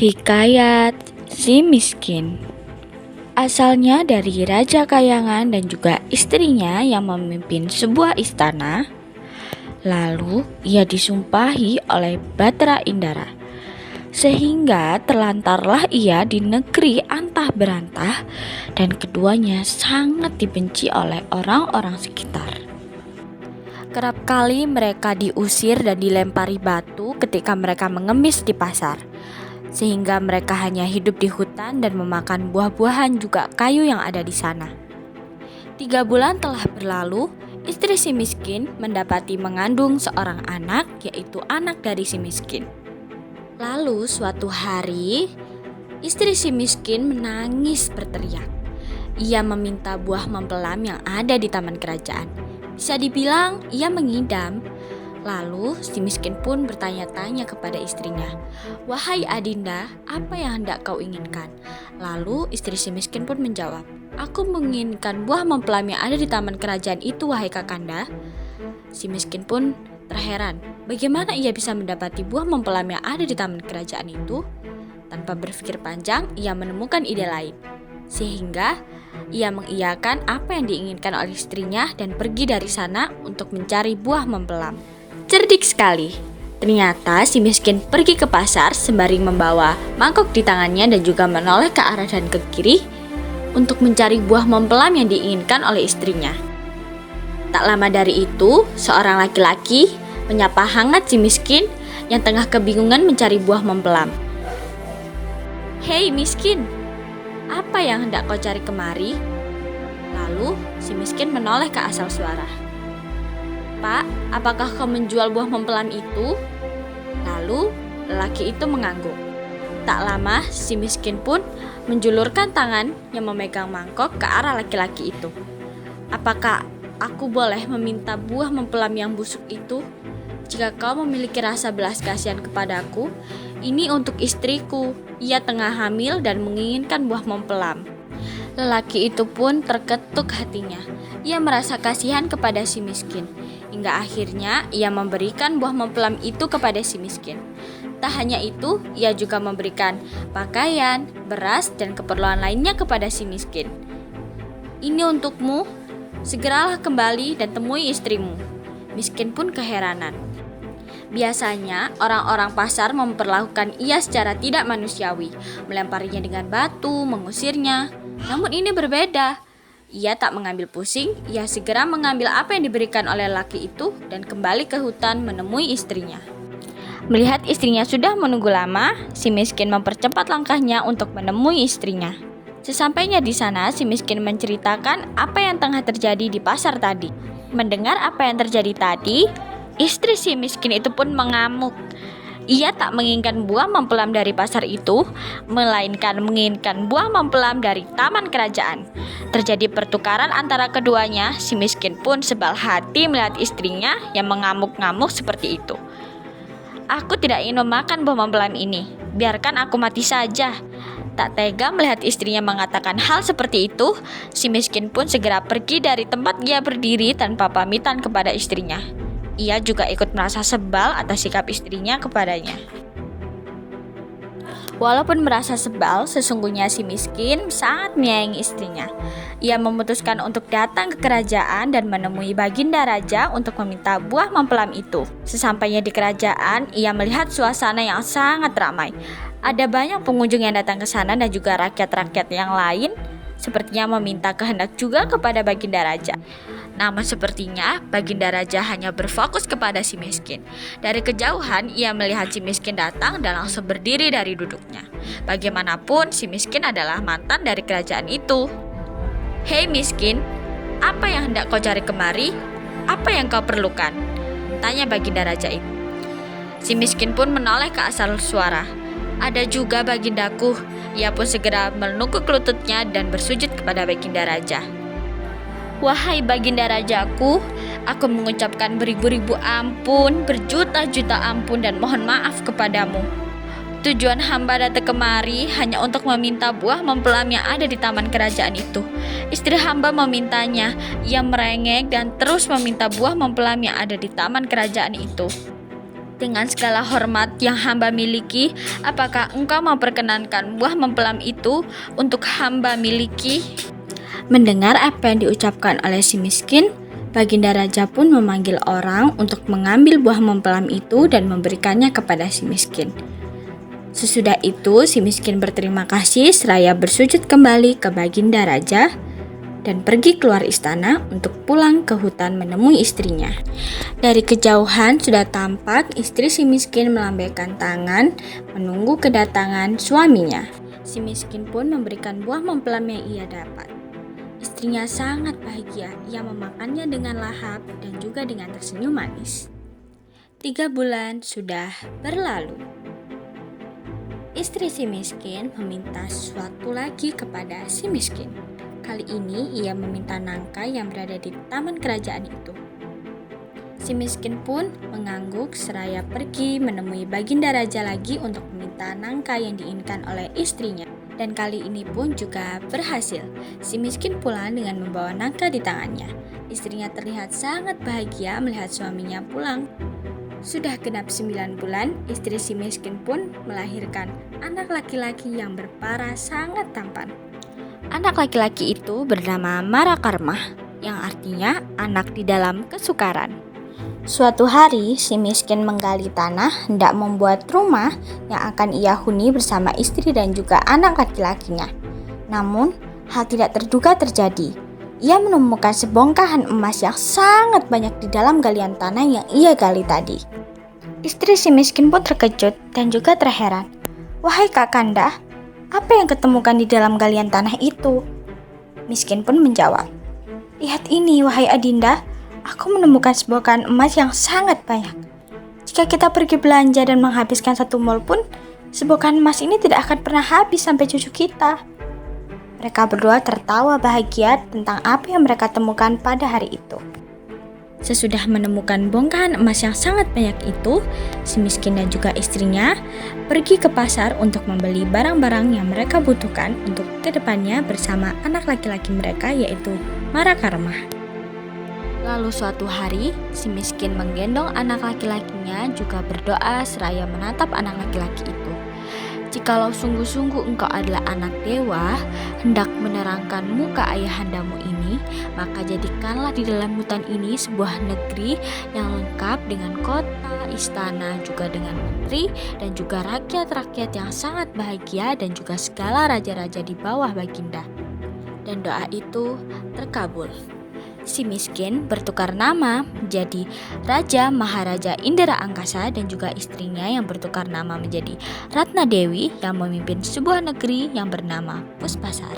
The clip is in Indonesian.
Hikayat si miskin. Asalnya dari Raja Kayangan dan juga istrinya yang memimpin sebuah istana. Lalu ia disumpahi oleh Batra Indara, sehingga terlantarlah ia di negeri antah berantah, dan keduanya sangat dibenci oleh orang-orang sekitar. Kerap kali mereka diusir dan dilempari batu ketika mereka mengemis di pasar, sehingga mereka hanya hidup di hutan dan memakan buah-buahan juga kayu yang ada di sana. 3 bulan telah berlalu, istri si miskin mendapati mengandung seorang anak, yaitu anak dari si miskin. Lalu suatu hari, istri si miskin menangis berteriak. Ia meminta buah mempelam yang ada di taman kerajaan. Bisa dibilang ia mengidam. Lalu si miskin pun bertanya-tanya kepada istrinya, "Wahai Adinda, apa yang hendak kau inginkan?" Lalu istri si miskin pun menjawab, "Aku menginginkan buah mempelai yang ada di taman kerajaan itu, wahai Kakanda." Si miskin pun terheran, bagaimana ia bisa mendapati buah mempelai yang ada di taman kerajaan itu? Tanpa berpikir panjang, ia menemukan ide lain. Sehingga ia mengiyakan apa yang diinginkan oleh istrinya dan pergi dari sana untuk mencari buah mempelam. Cerdik sekali. Ternyata si miskin pergi ke pasar sembari membawa mangkok di tangannya dan juga menoleh ke arah dan ke kiri untuk mencari buah mempelam yang diinginkan oleh istrinya. Tak lama dari itu, seorang laki-laki menyapa hangat si miskin yang tengah kebingungan mencari buah mempelam. "Hei miskin, apa yang hendak kau cari kemari?" Lalu si miskin menoleh ke asal suara. "Pak, apakah kau menjual buah mempelam itu?" Lalu lelaki itu mengangguk. Tak lama si miskin pun menjulurkan tangan yang memegang mangkok ke arah laki-laki itu. "Apakah aku boleh meminta buah mempelam yang busuk itu? Jika kau memiliki rasa belas kasihan kepadaku, ini untuk istriku. Ia tengah hamil dan menginginkan buah mempelam." Lelaki itu pun terketuk hatinya. Ia merasa kasihan kepada si miskin. Hingga akhirnya ia memberikan buah mempelam itu kepada si miskin. Tak hanya itu, ia juga memberikan pakaian, beras, dan keperluan lainnya kepada si miskin. "Ini untukmu, segeralah kembali dan temui istrimu." Miskin pun keheranan. Biasanya orang-orang pasar memperlakukan ia secara tidak manusiawi, melemparinya dengan batu, mengusirnya. Namun ini berbeda. Ia tak mengambil pusing, ia segera mengambil apa yang diberikan oleh laki itu dan kembali ke hutan menemui istrinya. Melihat istrinya sudah menunggu lama, si miskin mempercepat langkahnya untuk menemui istrinya. Sesampainya di sana, si miskin menceritakan apa yang tengah terjadi di pasar tadi. Mendengar apa yang terjadi tadi, istri si miskin itu pun mengamuk. Ia tak menginginkan buah mempelam dari pasar itu, melainkan menginginkan buah mempelam dari taman kerajaan. Terjadi pertukaran antara keduanya. Si miskin pun sebal hati melihat istrinya yang mengamuk-ngamuk seperti itu. "Aku tidak ingin memakan buah mempelam ini. Biarkan aku mati saja." Tak tega melihat istrinya mengatakan hal seperti itu, si miskin pun segera pergi dari tempat ia berdiri tanpa pamitan kepada istrinya. Ia juga ikut merasa sebal atas sikap istrinya kepadanya. Walaupun merasa sebal, sesungguhnya si miskin sangat menyayangi istrinya. Ia memutuskan untuk datang ke kerajaan dan menemui Baginda Raja untuk meminta buah mempelam itu. Sesampainya di kerajaan, ia melihat suasana yang sangat ramai. Ada banyak pengunjung yang datang ke sana dan juga rakyat-rakyat yang lain sepertinya meminta kehendak juga kepada Baginda Raja. Namun sepertinya Baginda Raja hanya berfokus kepada si miskin. Dari kejauhan ia melihat si miskin datang dan langsung berdiri dari duduknya. Bagaimanapun si miskin adalah mantan dari kerajaan itu. "Hei miskin, apa yang hendak kau cari kemari? Apa yang kau perlukan?" tanya Baginda Raja itu. Si miskin pun menoleh ke asal suara. "Ada juga bagindaku." Ia pun segera menekuk lututnya dan bersujud kepada Baginda Raja. "Wahai Baginda Rajaku, aku mengucapkan beribu-ribu ampun, berjuta-juta ampun dan mohon maaf kepadamu. Tujuan hamba datang kemari hanya untuk meminta buah mempelam yang ada di taman kerajaan itu. Istri hamba memintanya, ia merengek dan terus meminta buah mempelam yang ada di taman kerajaan itu." Dengan segala hormat yang hamba miliki, apakah engkau mau perkenankan buah mempelem itu untuk hamba miliki?" Mendengar apa yang diucapkan oleh si miskin, Baginda Raja pun memanggil orang untuk mengambil buah mempelem itu dan memberikannya kepada si miskin. Sesudah itu, si miskin berterima kasih seraya bersujud kembali ke Baginda Raja dan pergi keluar istana untuk pulang ke hutan menemui istrinya. Dari kejauhan sudah tampak istri si miskin melambaikan tangan menunggu kedatangan suaminya. Si miskin pun memberikan buah mempelem yang ia dapat. Istrinya sangat bahagia, ia memakannya dengan lahap dan juga dengan tersenyum manis. 3 bulan sudah berlalu. Istri si miskin meminta sesuatu lagi kepada si miskin. Kali ini ia meminta nangka yang berada di taman kerajaan itu. Si miskin pun mengangguk seraya pergi menemui Baginda Raja lagi untuk meminta nangka yang diinginkan oleh istrinya. Dan kali ini pun juga berhasil. Si miskin pulang dengan membawa nangka di tangannya. Istrinya terlihat sangat bahagia melihat suaminya pulang. Sudah genap 9 bulan, istri si miskin pun melahirkan anak laki-laki yang berparas sangat tampan. Anak laki-laki itu bernama Marakarmah, yang artinya anak di dalam kesukaran. Suatu hari, si miskin menggali tanah hendak membuat rumah yang akan ia huni bersama istri dan juga anak laki-lakinya. Namun, hal tidak terduga terjadi. Ia menemukan sebongkahan emas yang sangat banyak di dalam galian tanah yang ia gali tadi. Istri si miskin pun terkejut dan juga terheran. "Wahai Kakanda, apa yang ketemukan di dalam galian tanah itu?" Miskin pun menjawab, "Lihat ini, wahai Adinda, aku menemukan sebongkahan emas yang sangat banyak. Jika kita pergi belanja dan menghabiskan 1 mall pun, sebongkahan emas ini tidak akan pernah habis sampai cucu kita." Mereka berdua tertawa bahagia tentang apa yang mereka temukan pada hari itu. Sesudah menemukan bongkahan emas yang sangat banyak itu, si miskin dan juga istrinya pergi ke pasar untuk membeli barang-barang yang mereka butuhkan untuk kedepannya bersama anak laki-laki mereka yaitu Marakarmah. Lalu suatu hari, si miskin menggendong anak laki-lakinya juga berdoa seraya menatap anak laki-laki itu. "Jikalau sungguh-sungguh engkau adalah anak dewa, hendak menerangkan muka ayahandamu ini, maka jadikanlah di dalam hutan ini sebuah negeri yang lengkap dengan kota, istana, juga dengan menteri, dan juga rakyat-rakyat yang sangat bahagia dan juga segala raja-raja di bawah Baginda." Dan doa itu terkabul. Si miskin bertukar nama menjadi Raja Maharaja Indra Angkasa dan juga istrinya yang bertukar nama menjadi Ratna Dewi yang memimpin sebuah negeri yang bernama Puspasar.